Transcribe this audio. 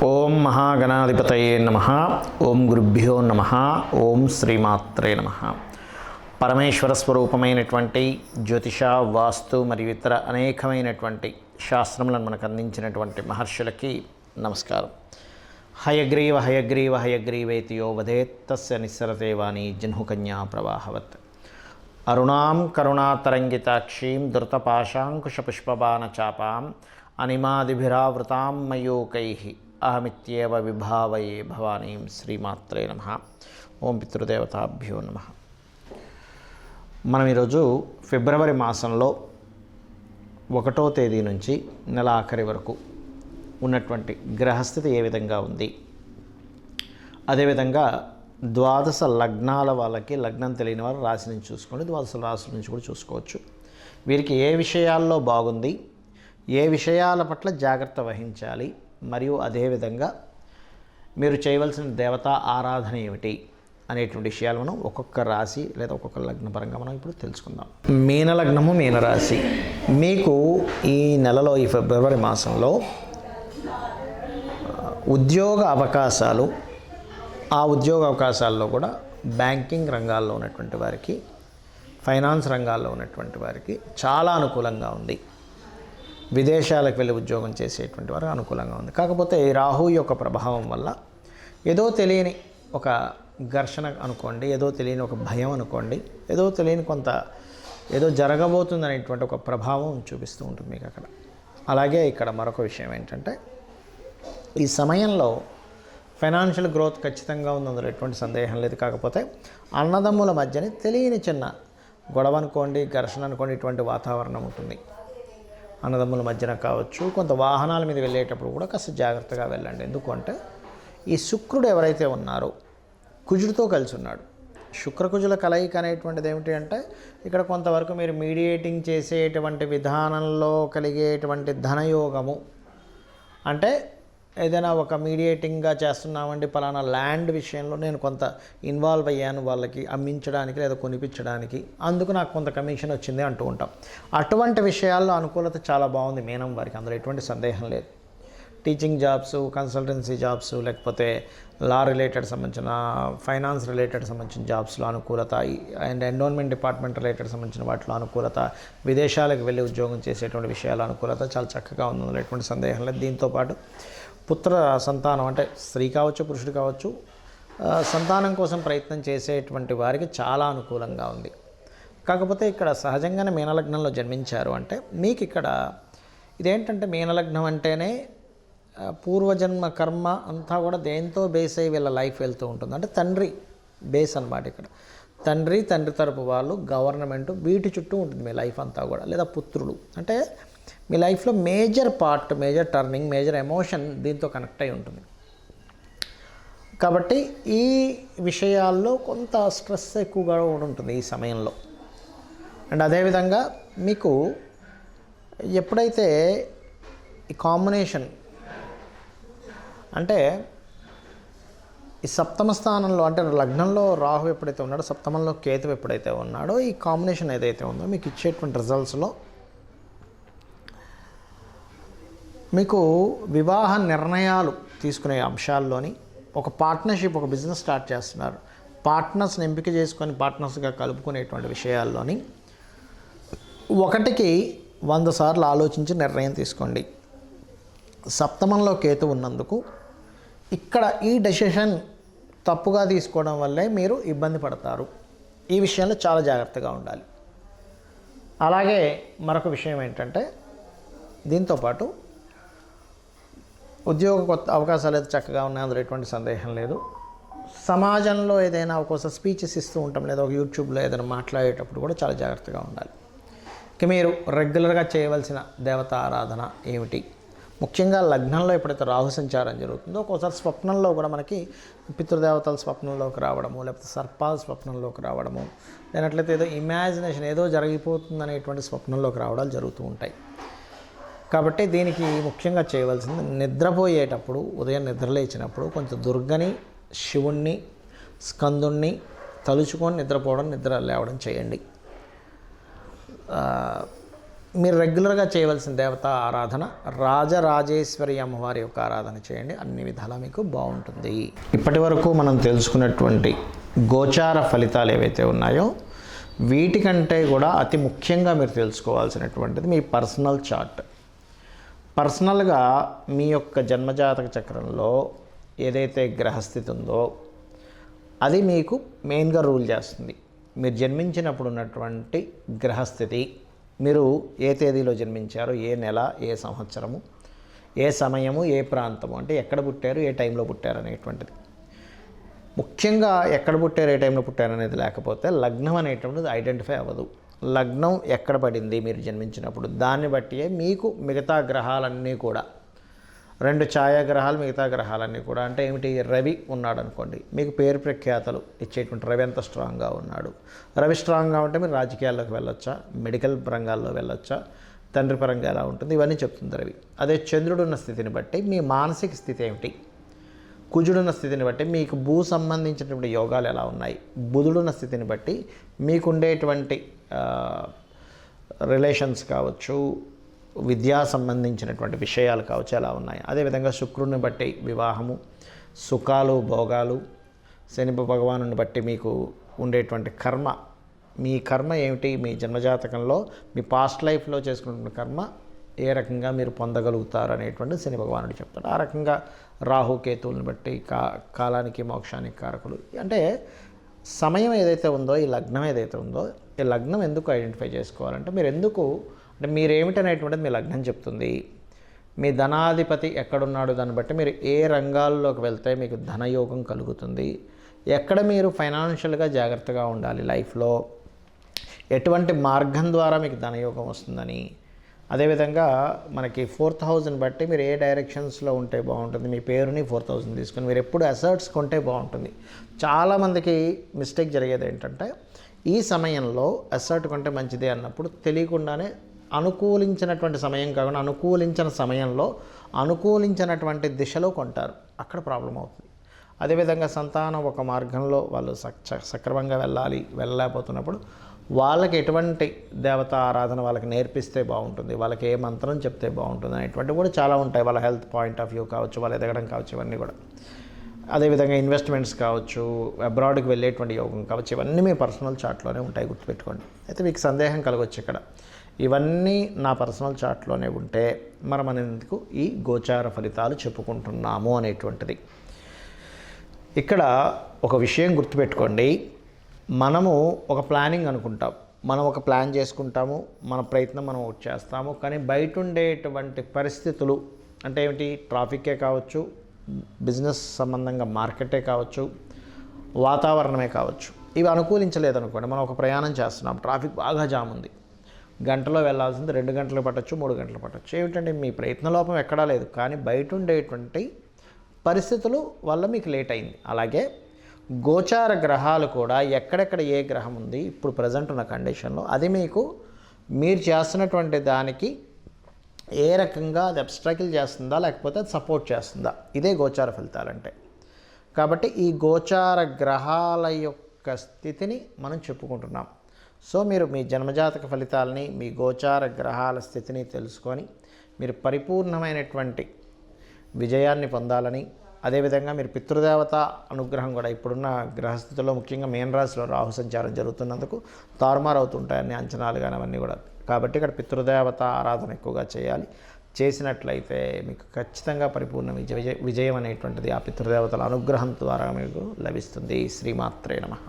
ఓం మహాగణాధిపతయే నమః. ఓం గురుభ్యో నమః. ఓం శ్రీమాత్రే నమః. పరమేశ్వర స్వరూపమైనటువంటి జ్యోతిష, వాస్తు మరియు ఇతర అనేకమైనటువంటి శాస్త్రములను మనకు అందించినటువంటి మహర్షులకి నమస్కారం. హయగ్రీవ హయగ్రీవ హయగ్రీవేతి యో వదేత్ తస్య నిస్సరతే వాణి జహ్నుకన్యా ప్రవాహవత్. అరుణాం కరుణాతరంగితాక్షీం ధృతపాశాంకుశపుష్పబాణచాపాం అనిమాదిభిరావృతాం మయూకైః అహమిత్యేవ విభావయే భవానీం. శ్రీమాత్రే నమః. ఓం పితృదేవతాభ్యో నమః. మనం ఈరోజు ఫిబ్రవరి మాసంలో 1వ తేదీ నుంచి నెల ఆఖరి వరకు ఉన్నటువంటి గ్రహస్థితి ఏ విధంగా ఉంది, అదేవిధంగా ద్వాదశ లగ్నాల వాళ్ళకి లగ్నం తెలియని వారు రాశి నుంచి చూసుకోండి, ద్వాదశ రాశుల నుంచి కూడా చూసుకోవచ్చు. వీరికి ఏ విషయాల్లో బాగుంది, ఏ విషయాల పట్ల జాగ్రత్త వహించాలి, మరియు అదేవిధంగా మీరు చేయవలసిన దేవతా ఆరాధన ఏమిటి అనేటువంటి విషయాలు మనం ఒక్కొక్క రాశి లేదా ఒక్కొక్క లగ్న పరంగా మనం ఇప్పుడు తెలుసుకుందాం. మీనలగ్నము, మీనరాశి. మీకు ఈ నెలలో, ఈ ఫిబ్రవరి మాసంలో ఉద్యోగ అవకాశాలు, ఆ ఉద్యోగ అవకాశాల్లో కూడా బ్యాంకింగ్ రంగాల్లో ఉన్నటువంటి వారికి, ఫైనాన్స్ రంగాల్లో ఉన్నటువంటి వారికి చాలా అనుకూలంగా ఉంది. విదేశాలకు వెళ్ళి ఉద్యోగం చేసేటువంటి వారు అనుకూలంగా ఉంది. కాకపోతే ఈ రాహు యొక్క ప్రభావం వల్ల ఏదో తెలియని ఒక ఘర్షణ అనుకోండి, ఏదో తెలియని ఒక భయం అనుకోండి, ఏదో తెలియని కొంత ఏదో జరగబోతుంది అనేటువంటి ఒక ప్రభావం చూపిస్తూ ఉంటుంది మీకు అక్కడ. అలాగే ఇక్కడ మరొక విషయం ఏంటంటే, ఈ సమయంలో ఫైనాన్షియల్ గ్రోత్ ఖచ్చితంగా ఉంది, అందులో ఎటువంటి సందేహం లేదు. కాకపోతే అన్నదమ్ముల మధ్యని తెలియని చిన్న గొడవ అనుకోండి, ఘర్షణ అనుకోండి, ఇటువంటి వాతావరణం ఉంటుంది. అన్నదమ్ముల మధ్యన కావచ్చు, కొంత వాహనాల మీద వెళ్ళేటప్పుడు కూడా కాస్త జాగ్రత్తగా వెళ్ళండి. ఎందుకంటే ఈ శుక్రుడు ఎవరైతే ఉన్నారో కుజుడితో కలిసి ఉన్నాడు. శుక్రకుజుల కలయిక అనేటువంటిది ఏమిటి అంటే, ఇక్కడ కొంతవరకు మీరు మీడియేటింగ్ చేసేటువంటి విధానంలో కలిగేటువంటి ధనయోగము, అంటే ఏదైనా ఒక మీడియేటింగ్గా చేస్తున్నామండి, పలానా ల్యాండ్ విషయంలో నేను కొంత ఇన్వాల్వ్ అయ్యాను, వాళ్ళకి అమ్మించడానికి లేదా కొనిపించడానికి, అందుకు నాకు కొంత కమిషన్ వచ్చింది అంటూ ఉంటాం. అటువంటి విషయాల్లో అనుకూలత చాలా బాగుంది మీనం వారికి, అందులో ఎటువంటి సందేహం లేదు. టీచింగ్ జాబ్స్, కన్సల్టెన్సీ జాబ్స్, లేకపోతే లా రిలేటెడ్ సంబంధించిన, ఫైనాన్స్ రిలేటెడ్ సంబంధించిన జాబ్స్లో అనుకూలత, అండ్ ఎన్విరాన్మెంట్ డిపార్ట్మెంట్ రిలేటెడ్ సంబంధించిన వాటిలో అనుకూలత, విదేశాలకు వెళ్ళి ఉద్యోగం చేసేటువంటి విషయాల అనుకూలత చాలా చక్కగా ఉంది, అందులో ఎటువంటి సందేహం లేదు. దీంతోపాటు పుత్ర సంతానం, అంటే స్త్రీ కావచ్చు పురుషుడు కావచ్చు, సంతానం కోసం ప్రయత్నం చేసేటువంటి వారికి చాలా అనుకూలంగా ఉంది. కాకపోతే ఇక్కడ సహజంగానే మీనలగ్నంలో జన్మించారు అంటే మీకు ఇక్కడ ఇదేంటంటే, మీనలగ్నం అంటేనే పూర్వజన్మ కర్మ అంతా కూడా దేంతో బేస్ అయ్యి వీళ్ళ లైఫ్ వెళ్తూ ఉంటుంది. అంటే తండ్రి బేస్ అన్నమాట. ఇక్కడ తండ్రి తరపు వాళ్ళు, గవర్నమెంట్, వీటి చుట్టూ ఉంటుంది మీ లైఫ్ అంతా కూడా. లేదా పుత్రుడు, అంటే మీ లైఫ్లో major part, major turning, major emotion దీంతో కనెక్ట్ అయి ఉంటుంది. కాబట్టి ఈ విషయాల్లో కొంత స్ట్రెస్ ఎక్కువగా ఉంటుంది ఈ సమయంలో. అండ్ అదేవిధంగా మీకు ఎప్పుడైతే ఈ కాంబినేషన్, అంటే ఈ సప్తమ స్థానంలో, అంటే లగ్నంలో రాహు ఎప్పుడైతే ఉన్నాడో, సప్తమంలో కేతువు ఎప్పుడైతే ఉన్నాడో, ఈ కాంబినేషన్ ఏదైతే ఉందో మీకు ఇచ్చేటువంటి రిజల్ట్స్లో మీకు వివాహ నిర్ణయాలు తీసుకునే అంశాల్లోని, ఒక పార్ట్నర్షిప్, ఒక బిజినెస్ స్టార్ట్ చేస్తున్నారు, పార్ట్నర్స్ని ఎంపిక చేసుకొని పార్ట్నర్స్గా కలుపుకునేటువంటి విషయాల్లోని 1కి 100 సార్లు ఆలోచించి నిర్ణయం తీసుకోండి. సప్తమంలో కేతు ఉన్నందుకు ఇక్కడ ఈ డెసిషన్ తప్పుగా తీసుకోవడం వల్లే మీరు ఇబ్బంది పడతారు. ఈ విషయంలో చాలా జాగ్రత్తగా ఉండాలి. అలాగే మరొక విషయం ఏంటంటే, దీంతోపాటు ఉద్యోగ కొత్త అవకాశాలు అయితే చక్కగా ఉన్నాయి, అందులో ఎటువంటి సందేహం లేదు. సమాజంలో ఏదైనా ఒక్కోసారి స్పీచెస్ ఇస్తూ ఉంటాం, లేదా ఒక యూట్యూబ్లో ఏదైనా మాట్లాడేటప్పుడు కూడా చాలా జాగ్రత్తగా ఉండాలి. ఇక మీరు రెగ్యులర్గా చేయవలసిన దేవతా ఆరాధన ఏమిటి, ముఖ్యంగా లగ్నంలో ఎప్పుడైతే రాహు సంచారం జరుగుతుందో, ఒక్కోసారి స్వప్నంలో కూడా మనకి పితృదేవతల స్వప్నంలోకి రావడము, లేకపోతే సర్పాల స్వప్నంలోకి రావడము, లేనట్లయితే ఏదో ఇమాజినేషన్, ఏదో జరిగిపోతుంది అనేటువంటి స్వప్నంలోకి రావడాలు జరుగుతూ ఉంటాయి. కాబట్టి దీనికి ముఖ్యంగా చేయవలసింది, నిద్రపోయేటప్పుడు, ఉదయం నిద్రలేచినప్పుడు కొంచెం దుర్గని, శివుణ్ణి, స్కందుణ్ణి తలుచుకొని నిద్రపోవడం, నిద్ర లేవడం చేయండి. మీరు రెగ్యులర్గా చేయవలసిన దేవత ఆరాధన రాజరాజేశ్వరి అమ్మవారి యొక్క ఆరాధన చేయండి, అన్ని విధాలా మీకు బాగుంటుంది. ఇప్పటి వరకు మనం తెలుసుకున్నటువంటి గోచార ఫలితాలు ఏవైతే ఉన్నాయో వీటికంటే కూడా అతి ముఖ్యంగా మీరు తెలుసుకోవాల్సినటువంటిది మీ పర్సనల్ చార్ట్. పర్సనల్గా మీ యొక్క జన్మజాతక చక్రంలో ఏదైతే గ్రహస్థితి ఉందో అది మీకు మెయిన్గా రూల్ చేస్తుంది. మీరు జన్మించినప్పుడు ఉన్నటువంటి గ్రహస్థితి, మీరు ఏ తేదీలో జన్మించారు, ఏ నెల, ఏ సంవత్సరము, ఏ సమయము, ఏ ప్రాంతము, అంటే ఎక్కడ పుట్టారు, ఏ టైంలో పుట్టారు అనేటువంటిది. ముఖ్యంగా ఎక్కడ పుట్టారు, ఏ టైంలో పుట్టారు అనేది లేకపోతే లగ్నం అనేటువంటిది ఐడెంటిఫై అవ్వదు. లగ్నం ఎక్కడ పడింది మీరు జన్మించినప్పుడు, దాన్ని బట్టియే మీకు మిగతా గ్రహాలన్నీ కూడా, 2 ఛాయాగ్రహాలు మిగతా గ్రహాలన్నీ కూడా, అంటే ఏమిటి, రవి ఉన్నాడు అనుకోండి, మీకు పేరు ప్రఖ్యాతలు ఇచ్చేటువంటి రవి ఎంత స్ట్రాంగ్గా ఉన్నాడు. రవి స్ట్రాంగ్గా ఉంటే మీరు రాజకీయాల్లోకి వెళ్ళొచ్చా, మెడికల్ రంగాల్లో వెళ్ళొచ్చా, తండ్రి పరంగా ఎలా ఉంటుంది, ఇవన్నీ చెప్తుంది రవి. అదే చంద్రుడు ఉన్న స్థితిని బట్టి మీ మానసిక స్థితి ఏమిటి, కుజుడున్న స్థితిని బట్టి మీకు భూ సంబంధించినటువంటి యోగాలు ఎలా ఉన్నాయి, బుధుడున్న స్థితిని బట్టి మీకుండేటువంటి రిలేషన్స్ కావచ్చు, విద్యా సంబంధించినటువంటి విషయాలు కావచ్చు ఎలా ఉన్నాయి. అదేవిధంగా శుక్రుడిని బట్టి వివాహము, సుఖాలు, భోగాలు, శని భగవాను బట్టి మీకు ఉండేటువంటి కర్మ, మీ కర్మ ఏమిటి, మీ జన్మజాతకంలో మీ పాస్ట్ లైఫ్లో చేసుకున్న కర్మ ఏ రకంగా మీరు పొందగలుగుతారు అనేటువంటి శని భగవానుడు చెప్తాడు. ఆ రకంగా రాహుకేతువులను బట్టి కాలానికి మోక్షానికి కారకులు. అంటే సమయం ఏదైతే ఉందో, ఈ లగ్నం ఏదైతే ఉందో, ఈ లగ్నం ఎందుకు ఐడెంటిఫై చేసుకోవాలంటే మీరు ఎందుకు, అంటే మీరేమిటనేటువంటిది మీ లగ్నం చెప్తుంది. మీ ధనాధిపతి ఎక్కడున్నాడు దాన్ని బట్టి మీరు ఏ రంగాల్లోకి వెళ్తే మీకు ధనయోగం కలుగుతుంది, ఎక్కడ మీరు ఫైనాన్షియల్గా జాగ్రత్తగా ఉండాలి లైఫ్లో, ఎటువంటి మార్గం ద్వారా మీకు ధనయోగం వస్తుందని. అదేవిధంగా మనకి 4th హౌస్ని బట్టి మీరు ఏ డైరెక్షన్స్లో ఉంటే బాగుంటుంది, మీ పేరుని 4th హౌస్ని తీసుకొని మీరు ఎప్పుడు అసర్ట్స్ కొంటే బాగుంటుంది. చాలామందికి మిస్టేక్ జరిగేది ఏంటంటే ఈ సమయంలో అసర్ట్ కొంటే మంచిదే అన్నప్పుడు తెలియకుండానే అనుకూలించినటువంటి సమయం కాకుండా అనుకూలించిన సమయంలో అనుకూలించినటువంటి దిశలో కొంటారు, అక్కడ ప్రాబ్లం అవుతుంది. అదేవిధంగా సంతానం ఒక మార్గంలో వాళ్ళు సక్రమంగా వెళ్ళలేకపోతున్నప్పుడు వాళ్ళకి ఎటువంటి దేవతా ఆరాధన వాళ్ళకి నేర్పిస్తే బాగుంటుంది, వాళ్ళకి ఏ మంత్రం చెప్తే బాగుంటుంది అనేటువంటివి కూడా చాలా ఉంటాయి. వాళ్ళ హెల్త్ పాయింట్ ఆఫ్ వ్యూ కావచ్చు, వాళ్ళు ఎదగడం కావచ్చు, ఇవన్నీ కూడా. అదేవిధంగా ఇన్వెస్ట్మెంట్స్ కావచ్చు, అబ్రాడ్కి వెళ్ళేటువంటి యోగం కావచ్చు, ఇవన్నీ మీ పర్సనల్ చార్ట్లోనే ఉంటాయి, గుర్తుపెట్టుకోండి. అయితే మీకు సందేహం కలగవచ్చు ఇక్కడ, ఇవన్నీ నా పర్సనల్ చార్ట్లోనే ఉంటే మనం ఎందుకు ఈ గోచార ఫలితాలు చెప్పుకుంటున్నాము అనేటువంటిది. ఇక్కడ ఒక విషయం గుర్తుపెట్టుకోండి, మనము ఒక ప్లానింగ్ అనుకుంటాం, మనం ఒక ప్లాన్ చేసుకుంటాము, మన ప్రయత్నం మనం చేస్తాము, కానీ బయట ఉండేటువంటి పరిస్థితులు అంటే ఏమిటి, ట్రాఫిక్కే కావచ్చు, బిజినెస్ సంబంధంగా మార్కెటే కావచ్చు, వాతావరణమే కావచ్చు, ఇవి అనుకూలించలేదనుకోండి. మనం ఒక ప్రయాణం చేస్తున్నాం, ట్రాఫిక్ బాగా జామ్ ఉంది, గంటలో వెళ్ళాల్సింది 2 గంటలు పట్టచ్చు, 3 గంటలు పట్టచ్చు. ఏమిటంటే మీ ప్రయత్నలోపం ఎక్కడా లేదు, కానీ బయట ఉండేటువంటి పరిస్థితులు వల్ల మీకు లేట్ అయింది. అలాగే గోచార గ్రహాలు కూడా ఎక్కడెక్కడ ఏ గ్రహం ఉంది ఇప్పుడు ప్రజెంట్ ఉన్న కండిషన్లో, అది మీకు మీరు చేస్తున్నటువంటి దానికి ఏ రకంగా అది అబ్స్ట్రకిల్ చేస్తుందా లేకపోతే అది సపోర్ట్ చేస్తుందా, ఇదే గోచార ఫలితాలంటే. కాబట్టి ఈ గోచార గ్రహాల యొక్క స్థితిని మనం చెప్పుకుంటున్నాం. సో మీరు మీ జన్మజాతక ఫలితాలని, మీ గోచార గ్రహాల స్థితిని తెలుసుకొని మీరు పరిపూర్ణమైనటువంటి విజయాన్ని పొందాలని, అదేవిధంగా మీరు పితృదేవత అనుగ్రహం కూడా ఇప్పుడున్న గ్రహస్థితిలో ముఖ్యంగా మీనరాశిలో రాహు సంచారం జరుగుతున్నందుకు తారుమారు అవుతుంటాయని అంచనాలు కానీ అవన్నీ కూడా. కాబట్టి ఇక్కడ పితృదేవత ఆరాధన ఎక్కువగా చేయాలి. చేసినట్లయితే మీకు ఖచ్చితంగా పరిపూర్ణ విజయం అనేటువంటిది ఆ పితృదేవతల అనుగ్రహం ద్వారా మీకు లభిస్తుంది. శ్రీమాత్రే నమః.